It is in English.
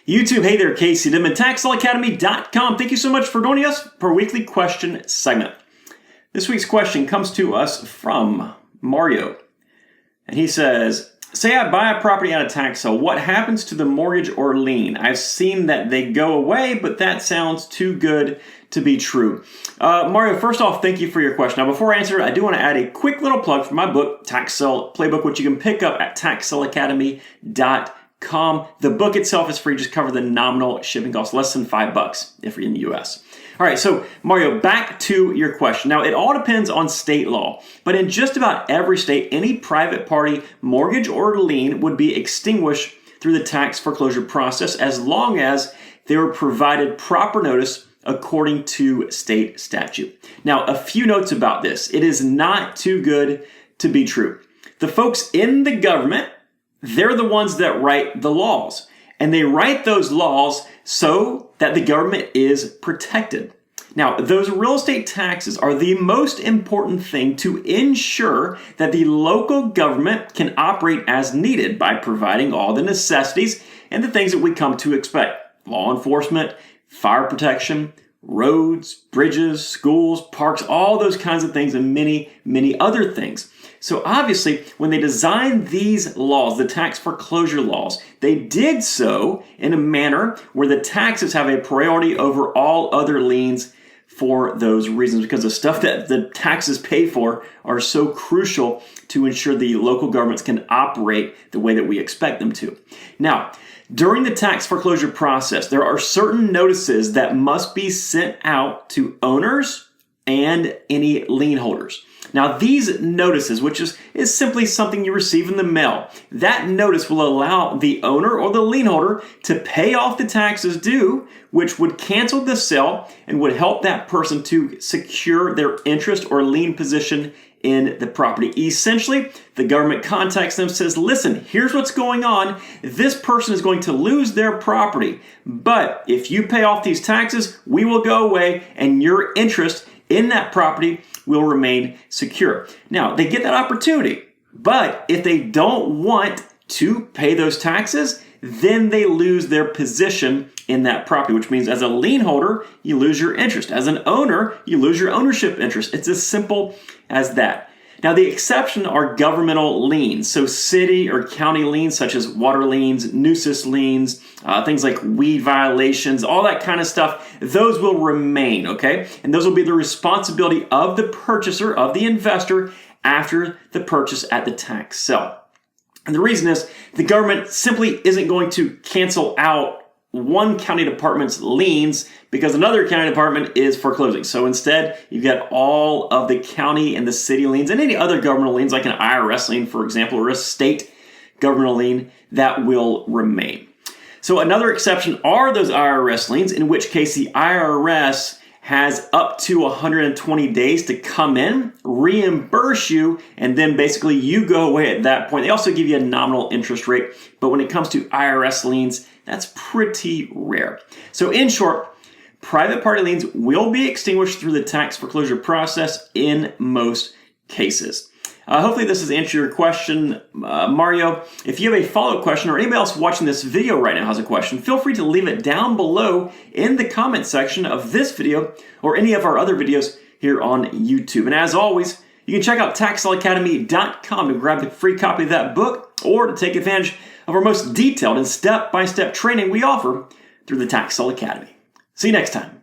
YouTube, hey there, Casey Dimon, TaxLawAcademy.com. Thank you so much for joining us for our weekly question segment. This week's question comes to us from Mario. And he says, say I buy a property at a tax sale. What happens to the mortgage or lien? I've seen that they go away, but that sounds too good to be true. Mario, first off, thank you for your question. Now, before I answer it, I do want to add a quick little plug for my book, Tax Sale Playbook, which you can pick up at TaxSaleAcademy.com. The book itself is free. Just cover the nominal shipping cost, less than $5 if you're in the US. All right, so Mario, back to your question. Now, it all depends on state law, but in just about every state, any private party mortgage or lien would be extinguished through the tax foreclosure process as long as they were provided proper notice according to state statute. Now, a few notes about this. It is not too good to be true. The folks in the government, they're the ones that write the laws, and they write those laws so that the government is protected. Now, those real estate taxes are the most important thing to ensure that the local government can operate as needed by providing all the necessities and the things that we come to expect. Law enforcement, fire protection, roads, bridges, schools, parks, all those kinds of things, and many, many other things. So obviously, when they designed these laws, the tax foreclosure laws, they did so in a manner where the taxes have a priority over all other liens for those reasons, because the stuff that the taxes pay for are so crucial to ensure the local governments can operate the way that we expect them to. Now, during the tax foreclosure process, there are certain notices that must be sent out to owners and any lien holders. Now, these notices, which is simply something you receive in the mail, that notice will allow the owner or the lien holder to pay off the taxes due, which would cancel the sale and would help that person to secure their interest or lien position in the property. Essentially, the government contacts them, says, listen, here's what's going on. This person is going to lose their property, but if you pay off these taxes, we will go away and your interest in that property will remain secure. Now, they get that opportunity, but if they don't want to pay those taxes, then they lose their position in that property, which means as a lien holder, you lose your interest. As an owner, you lose your ownership interest. It's as simple as that. Now, the exception are governmental liens. So city or county liens, such as water liens, nuisance liens, things like weed violations, all that kind of stuff, those will remain, okay? And those will be the responsibility of the purchaser, of the investor, after the purchase at the tax sale. And the reason is the government simply isn't going to cancel out one county department's liens because another county department is foreclosing. So instead, you've got all of the county and the city liens and any other governmental liens, like an IRS lien, for example, or a state governmental lien, that will remain. So another exception are those IRS liens, in which case the IRS has up to 120 days to come in, reimburse you, and then basically you go away at that point. They also give you a nominal interest rate, but when it comes to IRS liens, that's pretty rare. So in short, private party liens will be extinguished through the tax foreclosure process in most cases. Hopefully this has answered your question, Mario. If you have a follow-up question or anybody else watching this video right now has a question, feel free to leave it down below in the comment section of this video or any of our other videos here on YouTube. And as always, you can check out TaxLawAcademy.com to grab the free copy of that book or to take advantage of our most detailed and step-by-step training we offer through the Tax Law Academy. See you next time.